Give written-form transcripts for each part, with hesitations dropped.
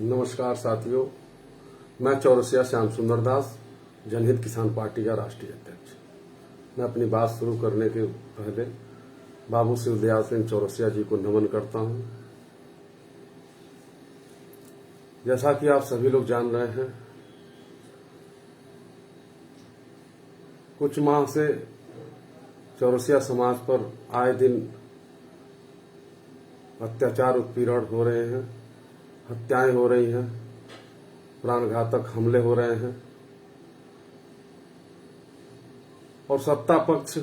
नमस्कार साथियों, मैं चौरसिया श्याम सुंदर दास, जनहित किसान पार्टी का राष्ट्रीय अध्यक्ष। मैं अपनी बात शुरू करने के पहले बाबू शिवदयाल सिंह चौरसिया जी को नमन करता हूं। जैसा कि आप सभी लोग जान रहे हैं, कुछ माह से चौरसिया समाज पर आए दिन अत्याचार उत्पीड़न हो रहे हैं, हत्याएं हो रही हैं, प्राणघातक हमले हो रहे हैं और सत्ता पक्ष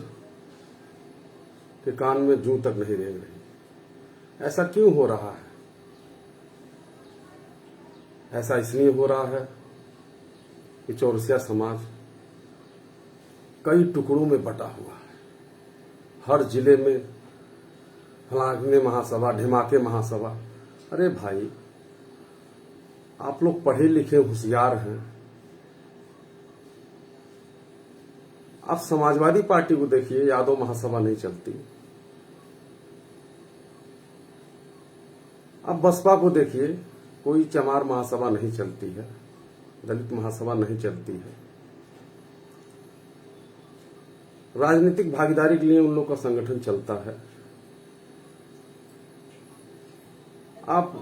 के कान में जूं तक नहीं रेंग रही। ऐसा क्यों हो रहा है? ऐसा इसलिए हो रहा है कि चौरसिया समाज कई टुकड़ों में बटा हुआ है। हर जिले में फलाने महासभा, ढिमाके महासभा। अरे भाई, आप लोग पढ़े लिखे होशियार हैं। आप समाजवादी पार्टी को देखिए, यादव महासभा नहीं चलती। आप बसपा को देखिए, कोई चमार महासभा नहीं चलती है, दलित महासभा नहीं चलती है। राजनीतिक भागीदारी के लिए उन लोग का संगठन चलता है। आप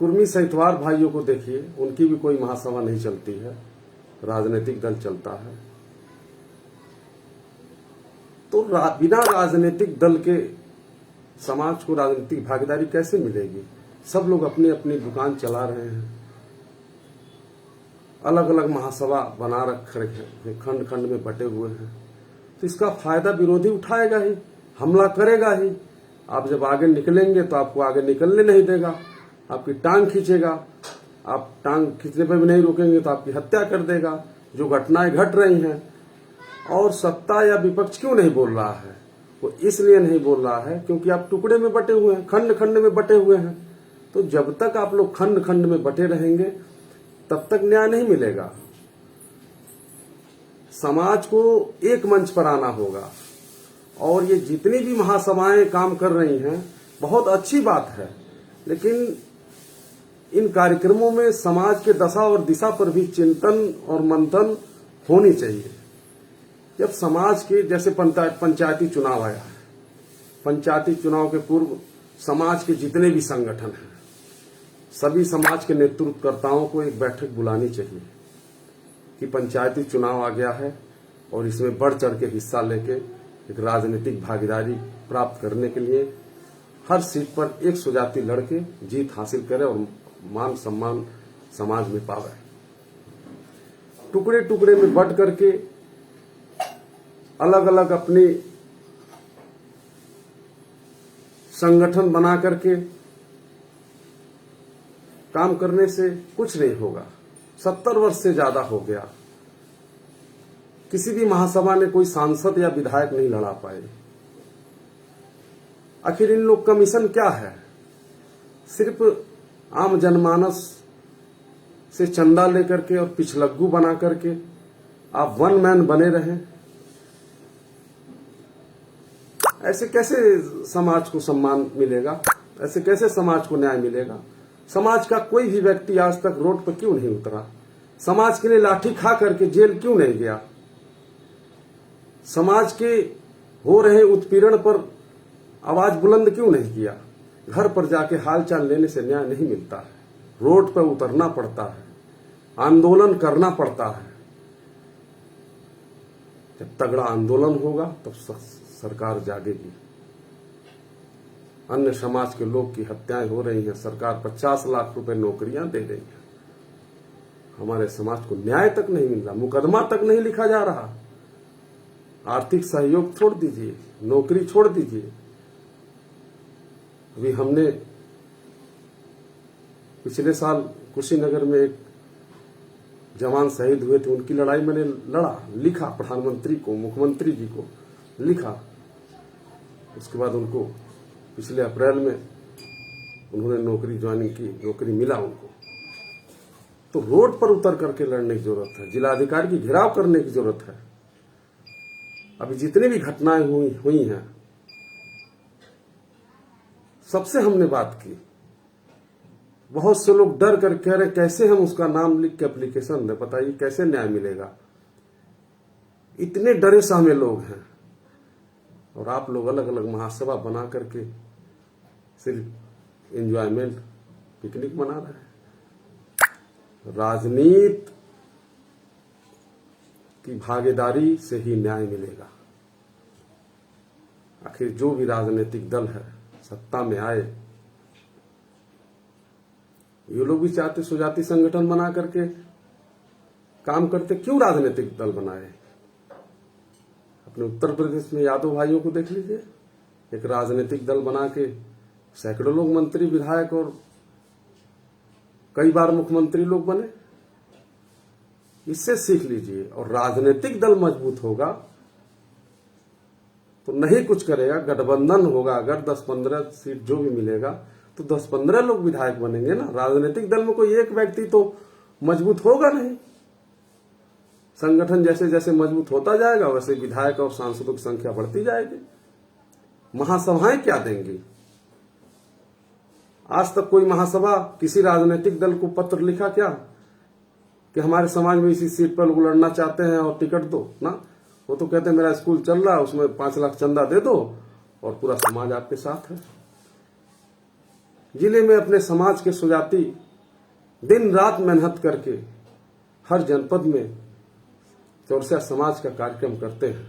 कुर्मी सहितवार भाइयों को देखिए, उनकी भी कोई महासभा नहीं चलती है, राजनीतिक दल चलता है। तो बिना राजनीतिक दल के समाज को राजनीतिक भागीदारी कैसे मिलेगी? सब लोग अपनी अपनी दुकान चला रहे हैं, अलग अलग महासभा बना रखे हैं, खंड खंड में बटे हुए हैं। तो इसका फायदा विरोधी उठाएगा ही, हमला करेगा ही। आप जब आगे निकलेंगे तो आपको आगे निकलने नहीं देगा, आपकी टांग खींचेगा। आप टांग खींचने पर भी नहीं रोकेंगे तो आपकी हत्या कर देगा। जो घटनाएं घट रही हैं, और सत्ता या विपक्ष क्यों नहीं बोल रहा है? वो इसलिए नहीं बोल रहा है क्योंकि आप टुकड़े में बटे हुए हैं, खंड खंड में बटे हुए हैं। तो जब तक आप लोग खंड खंड में बटे रहेंगे तब तक न्याय नहीं मिलेगा। समाज को एक मंच पर आना होगा। और ये जितनी भी महासभाएं काम कर रही हैं, बहुत अच्छी बात है, लेकिन इन कार्यक्रमों में समाज के दशा और दिशा पर भी चिंतन और मंथन होनी चाहिए। जब समाज के जैसे पंचायती चुनाव आया है, पंचायती चुनाव के पूर्व समाज के जितने भी संगठन हैं, सभी समाज के नेतृत्वकर्ताओं को एक बैठक बुलानी चाहिए कि पंचायती चुनाव आ गया है और इसमें बढ़ चढ़ के हिस्सा लेके एक राजनीतिक भागीदारी प्राप्त करने के लिए हर सीट पर एक स्वजाति लड़के जीत हासिल करे और मान सम्मान समाज में पावे। टुकड़े टुकड़े में बंट करके अलग अलग अपने संगठन बना करके काम करने से कुछ नहीं होगा। 70 वर्ष से ज्यादा हो गया, किसी भी महासभा ने कोई सांसद या विधायक नहीं लड़ा पाए। आखिर इन लोग का मिशन क्या है? सिर्फ आम जनमानस से चंदा लेकर के और पिछलग्गू बना करके आप वन मैन बने रहें। ऐसे कैसे समाज को सम्मान मिलेगा? ऐसे कैसे समाज को न्याय मिलेगा? समाज का कोई भी व्यक्ति आज तक रोड पर क्यों नहीं उतरा? समाज के लिए लाठी खा करके जेल क्यों नहीं गया? समाज के हो रहे उत्पीड़न पर आवाज बुलंद क्यों नहीं किया? घर पर जाके हालचाल लेने से न्याय नहीं मिलता है। रोड पर उतरना पड़ता है, आंदोलन करना पड़ता है। जब तगड़ा आंदोलन होगा तब सरकार जागेगी। अन्य समाज के लोग की हत्याएं हो रही हैं, सरकार 50 लाख रुपए नौकरियां दे रही है। हमारे समाज को न्याय तक नहीं मिल रहा, मुकदमा तक नहीं लिखा जा रहा। आर्थिक सहयोग छोड़ दीजिए, नौकरी छोड़ दीजिए। अभी हमने पिछले साल कुशीनगर में एक जवान शहीद हुए थे, उनकी लड़ाई मैंने लड़ा, लिखा प्रधानमंत्री को, मुख्यमंत्री जी को लिखा। उसके बाद उनको पिछले अप्रैल में उन्होंने नौकरी ज्वाइनिंग की, नौकरी मिला उनको। तो रोड पर उतर करके लड़ने की जरूरत है, जिलाधिकारी की घेराव करने की जरूरत है। अभी जितनी भी घटनाएं हुई हैं, सबसे हमने बात की। बहुत से लोग डर कर कह रहे कैसे हम उसका नाम लिख के एप्लीकेशन दें, बताइए कैसे न्याय मिलेगा। इतने डरे सहमे लोग हैं और आप लोग अलग अलग महासभा बना करके सिर्फ एंजॉयमेंट पिकनिक मना रहे हैं। राजनीति की भागीदारी से ही न्याय मिलेगा। आखिर जो भी राजनीतिक दल है सत्ता में आए, ये लोग भी चाहते स्वजाति संगठन बना करके काम करते, क्यों राजनीतिक दल बनाए। अपने उत्तर प्रदेश में यादव भाइयों को देख लीजिए, एक राजनीतिक दल बना के सैकड़ों लोग मंत्री विधायक और कई बार मुख्यमंत्री लोग बने। इससे सीख लीजिए। और राजनीतिक दल मजबूत होगा तो नहीं कुछ करेगा, गठबंधन होगा, अगर 10-15 सीट जो भी मिलेगा तो 10-15 लोग विधायक बनेंगे ना। राजनीतिक दल में कोई एक व्यक्ति तो मजबूत होगा नहीं। संगठन जैसे जैसे मजबूत होता जाएगा वैसे विधायक और सांसदों की संख्या बढ़ती जाएगी। महासभाएं क्या देंगी। आज तक कोई महासभा किसी राजनीतिक दल को पत्र लिखा क्या कि हमारे समाज में इसी सीट पर लोग लड़ना चाहते हैं और टिकट दो ना। वो तो कहते हैं मेरा स्कूल चल रहा है, उसमें 5 लाख चंदा दे दो और पूरा समाज आपके साथ है। जिले में अपने समाज के सुजाति दिन रात मेहनत करके हर जनपद में चौरसिया समाज का कार्यक्रम करते हैं।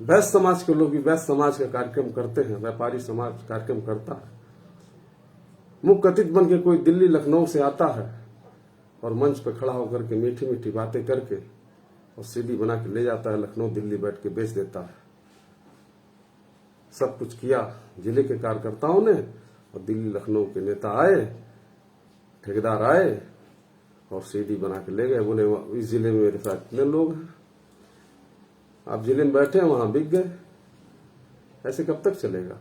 वैश्य समाज के लोग भी वैश्य समाज का कार्यक्रम करते हैं, व्यापारी समाज कार्यक्रम करता है। मुख्य अतिथि बन के कोई दिल्ली लखनऊ से आता है और मंच पर खड़ा होकर के मीठी मीठी बातें करके और सीडी बना के ले जाता है, लखनऊ दिल्ली बैठ के बेच देता है। सब कुछ किया जिले के कार्यकर्ताओं ने और दिल्ली लखनऊ के नेता आए, ठेकेदार आए और सीडी बना के ले गए। बोले इस जिले में मेरे साथ इतने लोग हैं, आप जिले में बैठे हैं वहां बिक गए। ऐसे कब तक चलेगा।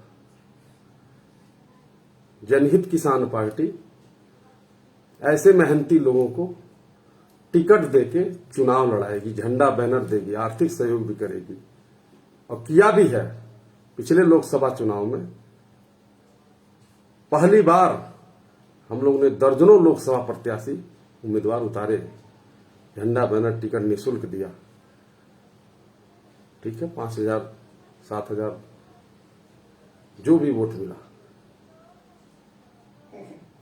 जनहित किसान पार्टी ऐसे मेहनती लोगों को टिकट देके चुनाव लड़ाएगी, झंडा बैनर देगी, आर्थिक सहयोग भी करेगी और किया भी है। पिछले लोकसभा चुनाव में पहली बार हम लोग ने दर्जनों लोकसभा प्रत्याशी उम्मीदवार उतारे, झंडा बैनर टिकट निःशुल्क दिया। ठीक है, 5,000 7,000 जो भी वोट मिला।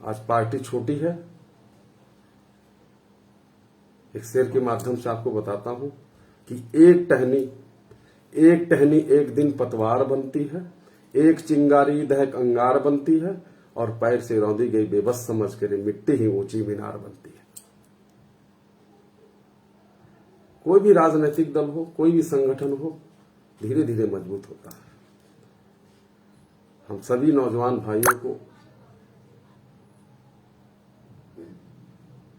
आज पार्टी छोटी है। एक शेर के माध्यम से आपको बताता हूं कि एक टहनी एक दिन पतवार बनती है, एक चिंगारी दहक अंगार बनती है और पैर से रौंदी गई बेबस समझ कर मिट्टी ही ऊंची मीनार बनती है। कोई भी राजनीतिक दल हो, कोई भी संगठन हो, धीरे धीरे मजबूत होता है। हम सभी नौजवान भाइयों को,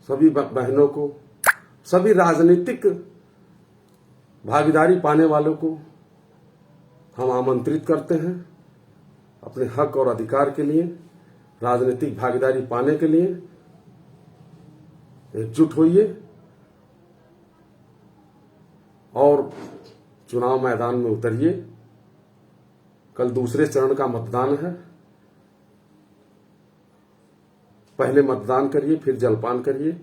सभी बहनों को, सभी राजनीतिक भागीदारी पाने वालों को हम आमंत्रित करते हैं अपने हक और अधिकार के लिए, राजनीतिक भागीदारी पाने के लिए एकजुट होइए और चुनाव मैदान में उतरिए। कल दूसरे चरण का मतदान है। पहले मतदान करिए, फिर जलपान करिए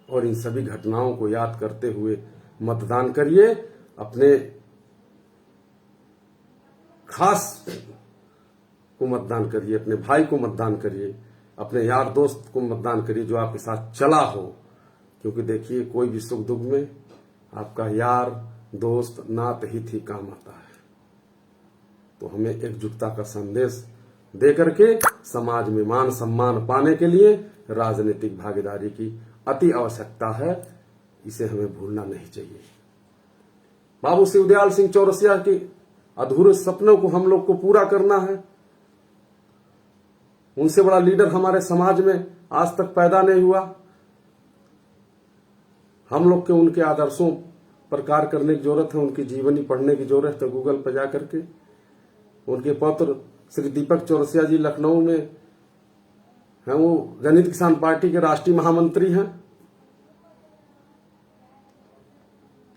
और इन सभी घटनाओं को याद करते हुए मतदान करिए। अपने खास को मतदान करिए, अपने भाई को मतदान करिए, अपने यार दोस्त को मतदान करिए जो आपके साथ चला हो। क्योंकि देखिए, कोई भी सुख दुख में आपका यार दोस्त नात हित ही काम आता है। तो हमें एकजुटता का संदेश दे करके समाज में मान सम्मान पाने के लिए राजनीतिक भागीदारी की अति आवश्यकता है। इसे हमें भूलना नहीं चाहिए। बाबू शिवदयाल सिंह चौरसिया के अधूरे सपनों को हम लोग को पूरा करना है। उनसे बड़ा लीडर हमारे समाज में आज तक पैदा नहीं हुआ। हम लोग के उनके आदर्शों पर कार्य करने की जरूरत है, उनकी जीवनी पढ़ने की जरूरत है गूगल पर जा करके। उनके पौत्र श्री दीपक चौरसिया जी लखनऊ में हैं, वो जनहित किसान पार्टी के राष्ट्रीय महामंत्री हैं।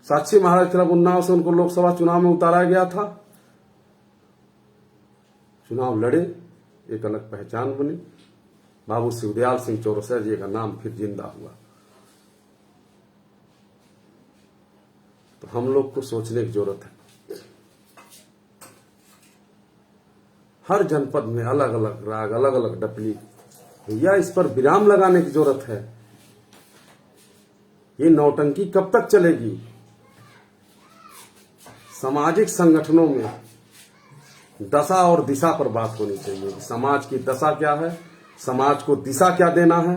साक्षी महाराज क्लब उन्नाव से उनको लोकसभा चुनाव में उतारा गया था। चुनाव लड़े, एक अलग पहचान बनी। बाबू शिवदयाल सिंह चौरसिया जी का नाम फिर जिंदा हुआ। तो हम लोग को सोचने की जरूरत है। हर जनपद में अलग अलग राग, अलग अलग डपली, भैया इस पर विराम लगाने की जरूरत है। ये नौटंकी कब तक चलेगी? सामाजिक संगठनों में दशा और दिशा पर बात होनी चाहिए। समाज की दशा क्या है, समाज को दिशा क्या देना है,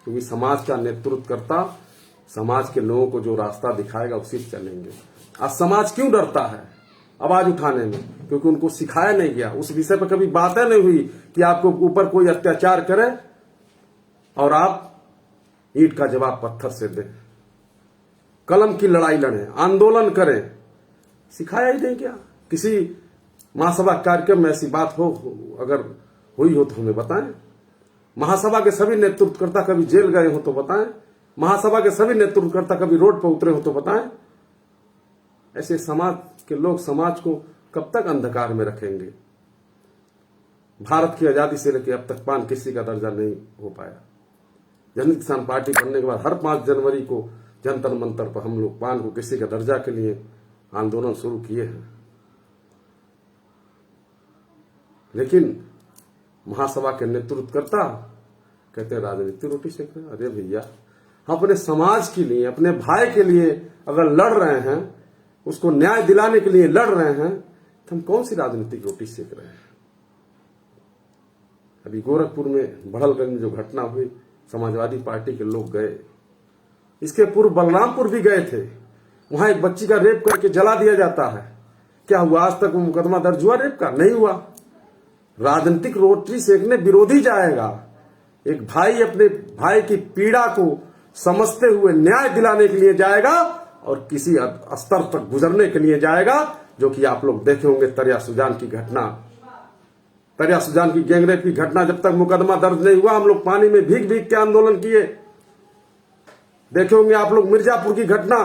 क्योंकि समाज का नेतृत्व करता समाज के लोगों को जो रास्ता दिखाएगा उसी से चलेंगे। आज समाज क्यों डरता है आवाज उठाने में? क्योंकि उनको सिखाया नहीं गया। उस विषय पर कभी बातें नहीं हुई कि आपको ऊपर कोई अत्याचार करे और आप ईंट का जवाब पत्थर से दें, कलम की लड़ाई लड़ें, आंदोलन करें। सिखाया ही नहीं क्या? किसी महासभा कार्यक्रम में ऐसी बात हो, अगर हुई हो तो हमें बताएं। महासभा के सभी नेतृत्वकर्ता कभी जेल गए हो तो बताएं। महासभा के सभी नेतृत्वकर्ता कभी रोड पर उतरे हो तो बताएं। ऐसे समाज के लोग समाज को कब तक अंधकार में रखेंगे? भारत की आजादी से लेकर अब तक पान किसी का दर्जा नहीं हो पाया। जन किसान पार्टी बनने के बाद हर 5 जनवरी को जंतर मंतर पर हम लोग पान को किसी का दर्जा के लिए आंदोलन शुरू किए हैं। लेकिन महासभा के नेतृत्वकर्ता कहते हैं राजनीति रोटी सेक रहे हैं। अरे भैया, अपने समाज के लिए, अपने भाई के लिए अगर लड़ रहे हैं, उसको न्याय दिलाने के लिए लड़ रहे हैं, तो हम कौन सी राजनीतिक रोटी सेक रहे हैं? अभी गोरखपुर में बड़हलगंज में जो घटना हुई, समाजवादी पार्टी के लोग गए। इसके पूर्व बलरामपुर भी गए थे। वहां एक बच्ची का रेप करके जला दिया जाता है। क्या हुआ? आज तक वो मुकदमा दर्ज हुआ रेप का? नहीं हुआ। राजनीतिक रोटी सेकने विरोधी जाएगा। एक भाई अपने भाई की पीड़ा को समझते हुए न्याय दिलाने के लिए जाएगा और किसी स्तर तक गुजरने के लिए जाएगा, जो कि आप लोग देखे होंगे तरिया सुजान की घटना, तरिया सुजान की गैंगरेप की घटना। जब तक मुकदमा दर्ज नहीं हुआ हम लोग पानी में भीग भीग के आंदोलन किए। देखे होंगे आप लोग मिर्जापुर की घटना,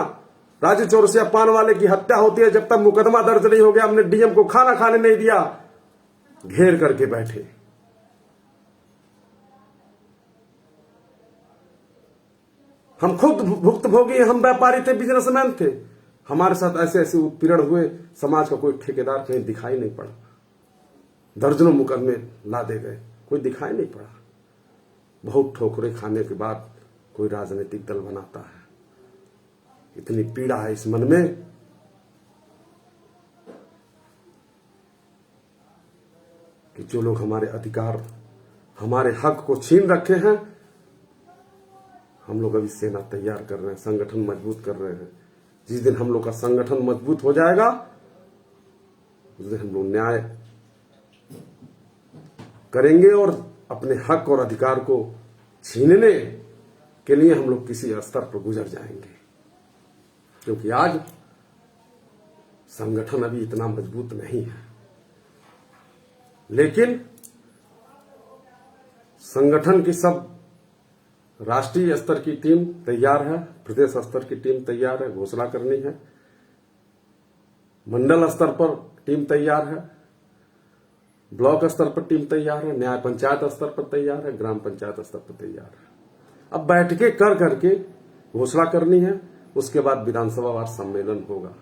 राजू चौरसिया पान वाले की हत्या होती है, जब तक मुकदमा दर्ज नहीं हो गया हमने डीएम को खाना खाने नहीं दिया, घेर करके बैठे। हम खुद भुक्तभोगी, हम व्यापारी थे, बिजनेसमैन थे। हमारे साथ ऐसे ऐसे उत्पीड़न हुए, समाज का कोई ठेकेदार कहीं दिखाई नहीं पड़ा। दर्जनों मुकदमे लादे गए, कोई दिखाई नहीं पड़ा। बहुत ठोकरें खाने के बाद कोई राजनीतिक दल बनाता है। इतनी पीड़ा है इस मन में कि जो लोग हमारे अधिकार, हमारे हक को छीन रखे हैं, हम लोग अभी सेना तैयार कर रहे हैं, संगठन मजबूत कर रहे हैं। जिस दिन हम लोग का संगठन मजबूत हो जाएगा, उस दिन हम लोग न्याय करेंगे और अपने हक और अधिकार को छीनने के लिए हम लोग किसी स्तर पर गुजर जाएंगे। क्योंकि आज संगठन अभी इतना मजबूत नहीं है, लेकिन संगठन की सब राष्ट्रीय स्तर की टीम तैयार है, प्रदेश स्तर की टीम तैयार है, घोषणा करनी है। मंडल स्तर पर टीम तैयार है, ब्लॉक स्तर पर टीम तैयार है, न्याय पंचायत स्तर पर तैयार है, ग्राम पंचायत स्तर पर तैयार है। अब बैठकें कर करके घोषणा करनी है। उसके बाद विधानसभा वार सम्मेलन होगा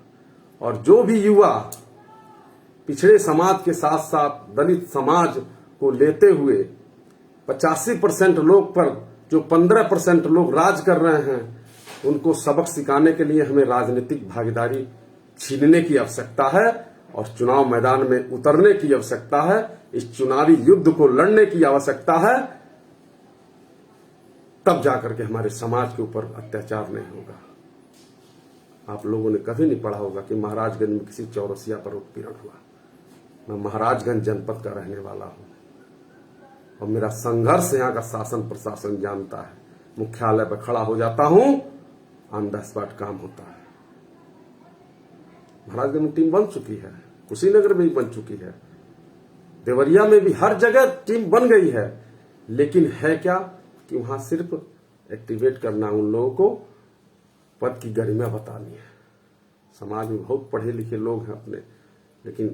और जो भी युवा पिछड़े समाज के साथ साथ दलित समाज को लेते हुए 85% लोग पर जो 15% लोग राज कर रहे हैं, उनको सबक सिखाने के लिए हमें राजनीतिक भागीदारी छीनने की आवश्यकता है और चुनाव मैदान में उतरने की आवश्यकता है। इस चुनावी युद्ध को लड़ने की आवश्यकता है, तब जाकर के हमारे समाज के ऊपर अत्याचार नहीं होगा। आप लोगों ने कभी नहीं पढ़ा होगा कि महाराजगंज में किसी चौरसिया पर उत्पीड़न हुआ। मैं महाराजगंज जनपद का रहने वाला हूं और मेरा संघर्ष यहाँ का शासन प्रशासन जानता है। मुख्यालय पर खड़ा हो जाता हूं, ऑन द स्पॉट काम होता है। महाराजगंज में टीम बन चुकी है, कुशीनगर में भी बन चुकी है, देवरिया में भी, हर जगह टीम बन गई है। लेकिन है क्या कि वहां सिर्फ एक्टिवेट करना, उन लोगों को पद की गरिमा बतानी है। समाज में बहुत पढ़े लिखे लोग हैं अपने, लेकिन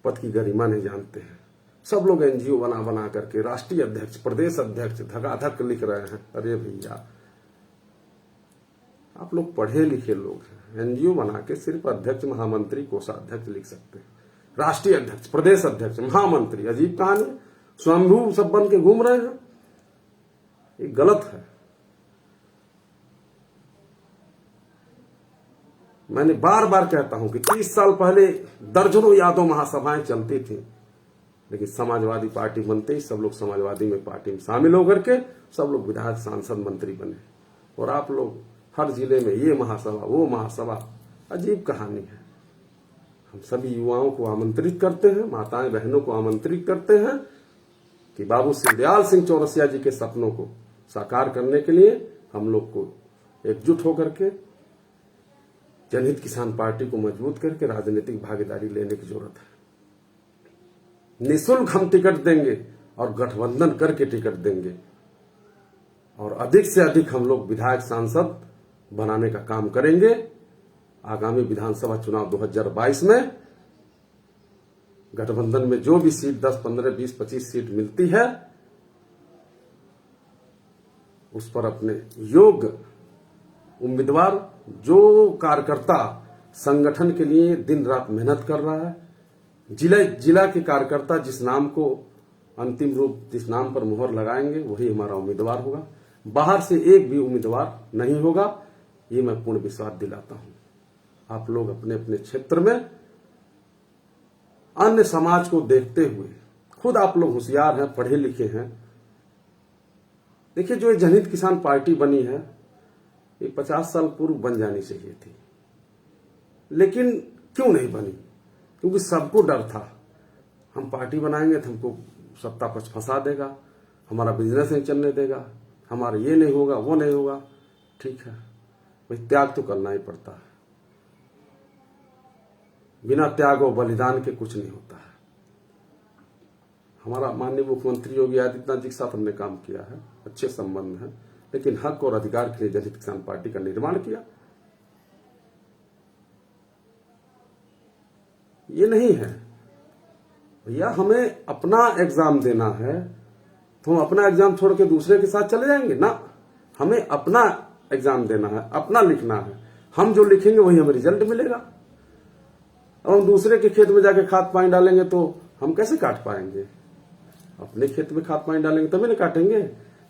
पद की गरिमा नहीं जानते हैं। सब लोग एनजीओ बना बना करके राष्ट्रीय अध्यक्ष, प्रदेश अध्यक्ष धकाधक लिख रहे हैं। अरे भैया, आप लोग पढ़े लिखे लोग हैं, एनजीओ बना के सिर्फ अध्यक्ष, महामंत्री, कोषाध्यक्ष लिख सकते हैं। राष्ट्रीय अध्यक्ष, प्रदेश अध्यक्ष, महामंत्री, अजीब कहानी। स्वयंभू सब बन के घूम रहे हैं, ये गलत है। मैंने बार बार कहता हूं कि 30 साल पहले दर्जनों यादव महासभाएं चलती थी, लेकिन समाजवादी पार्टी बनते ही सब लोग समाजवादी में पार्टी में शामिल होकर के सब लोग विधायक, सांसद, मंत्री बने। और आप लोग हर जिले में ये महासभा, वो महासभा, अजीब कहानी है। हम सभी युवाओं को आमंत्रित करते हैं, माताएं बहनों को आमंत्रित करते हैं कि बाबू शिवदयाल सिंह चौरसिया जी के सपनों को साकार करने के लिए हम लोग को एकजुट होकर के जनहित किसान पार्टी को मजबूत करके राजनीतिक भागीदारी लेने की जरूरत है। निःशुल्क हम टिकट देंगे और गठबंधन करके टिकट देंगे, और अधिक से अधिक हम लोग विधायक, सांसद बनाने का काम करेंगे। आगामी विधानसभा चुनाव 2022 में गठबंधन में जो भी सीट 10, 15, 20, 25 सीट मिलती है, उस पर अपने योग्य उम्मीदवार, जो कार्यकर्ता संगठन के लिए दिन रात मेहनत कर रहा है, जिला के कार्यकर्ता जिस नाम को अंतिम रूप, जिस नाम पर मुहर लगाएंगे, वही हमारा उम्मीदवार होगा। बाहर से एक भी उम्मीदवार नहीं होगा, ये मैं पूर्ण विश्वास दिलाता हूं। आप लोग अपने अपने क्षेत्र में अन्य समाज को देखते हुए, खुद आप लोग होशियार हैं, पढ़े लिखे हैं। देखिए, जो ये जनहित किसान पार्टी बनी है, ये 50 साल पूर्व बन जानी चाहिए थी, लेकिन क्यों नहीं बनी? क्योंकि सबको डर था, हम पार्टी बनाएंगे तो हमको सत्ता पक्ष फंसा देगा, हमारा बिजनेस नहीं चलने देगा, हमारा ये नहीं होगा, वो नहीं होगा। ठीक है भाई, त्याग तो करना ही पड़ता है। बिना त्याग और बलिदान के कुछ नहीं होता है। हमारा माननीय मुख्यमंत्री योगी आदित्यनाथ जी के साथ हमने काम किया है, अच्छे संबंध हैं, लेकिन हक और अधिकार के लिए जनहित किसान पार्टी का निर्माण किया। ये नहीं है भैया, हमें अपना एग्जाम देना है तो हम अपना एग्जाम छोड़ के दूसरे के साथ चले जाएंगे ना। हमें अपना एग्जाम देना है, अपना लिखना है। हम जो लिखेंगे वही हमें रिजल्ट मिलेगा। और हम दूसरे के खेत में जाके खाद पानी डालेंगे तो हम कैसे काट पाएंगे? अपने खेत में खाद पानी डालेंगे तभी ना काटेंगे।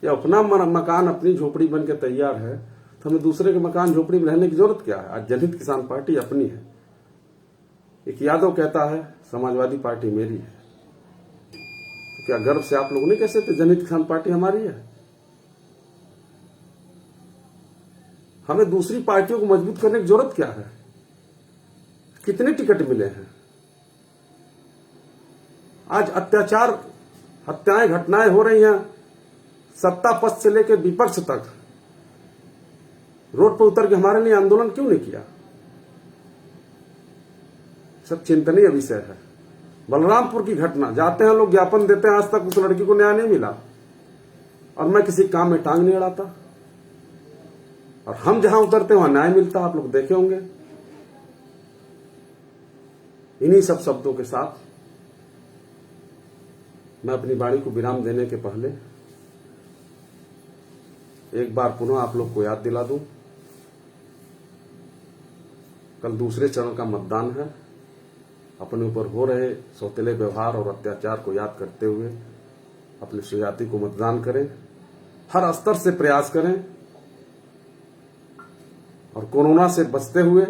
या अपना मकान, अपनी झोपड़ी बन के तैयार है तो हमें दूसरे के मकान, झोपड़ी में रहने की जरूरत क्या है? आज जनहित किसान पार्टी अपनी है। एक यादव कहता है समाजवादी पार्टी मेरी है, तो क्या गर्व से आप लोग नहीं कह सकते जनहित किसान पार्टी हमारी है? हमें दूसरी पार्टियों को मजबूत करने की जरूरत क्या है? कितने टिकट मिले हैं? आज अत्याचार, हत्याएं, घटनाएं हो रही हैं, सत्ता पक्ष से लेकर विपक्ष तक रोड पर उतर के हमारे लिए आंदोलन क्यों नहीं किया? सब चिंतनीय विषय है। बलरामपुर की घटना, जाते हैं लोग, ज्ञापन देते हैं, आज तक उस लड़की को न्याय नहीं मिला, और मैं किसी काम में टांग नहीं अड़ाता। और हम जहां उतरते हैं वहां न्याय मिलता, आप लोग देखे होंगे। इन्हीं सब शब्दों के साथ मैं अपनी वाणी को विराम देने के पहले एक बार पुनः आप लोग को याद दिला दूं, कल दूसरे चरण का मतदान है। अपने ऊपर हो रहे सौतेले व्यवहार और अत्याचार को याद करते हुए अपने स्वजाति को मतदान करें, हर स्तर से प्रयास करें, और कोरोना से बचते हुए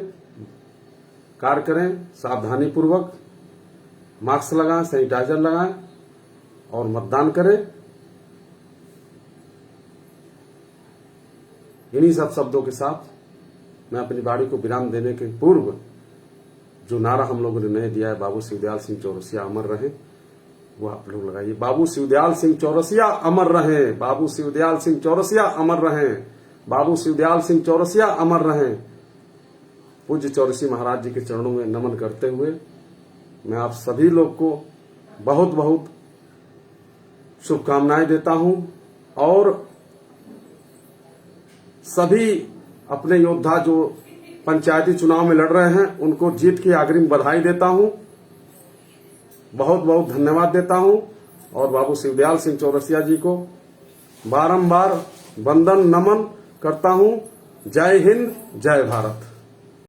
कार्य करें। सावधानी पूर्वक मास्क लगाएं, सैनिटाइजर लगाएं और मतदान करें। इन्हीं सब शब्दों के साथ मैं अपनी वाणी को विराम देने के पूर्व जो नारा हम लोगों ने नए दिया है, बाबू शिवदयाल सिंह चौरसिया अमर रहे, वो आप लोग लगाइए। बाबू शिवदयाल सिंह चौरसिया अमर रहे, बाबू शिवदयाल सिंह चौरसिया अमर रहे, बाबू शिवदयाल सिंह चौरसिया अमर रहे। पूज्य चौरसी महाराज जी के चरणों में नमन करते हुए मैं आप सभी लोग को बहुत बहुत शुभकामनाएं देता हूं, और सभी अपने योद्धा जो पंचायती चुनाव में लड़ रहे हैं उनको जीत की अग्रिम बधाई देता हूं, बहुत बहुत धन्यवाद देता हूं। और बाबू शिवदयाल सिंह चौरसिया जी को बारंबार वंदन नमन करता हूं। जय हिंद, जय भारत।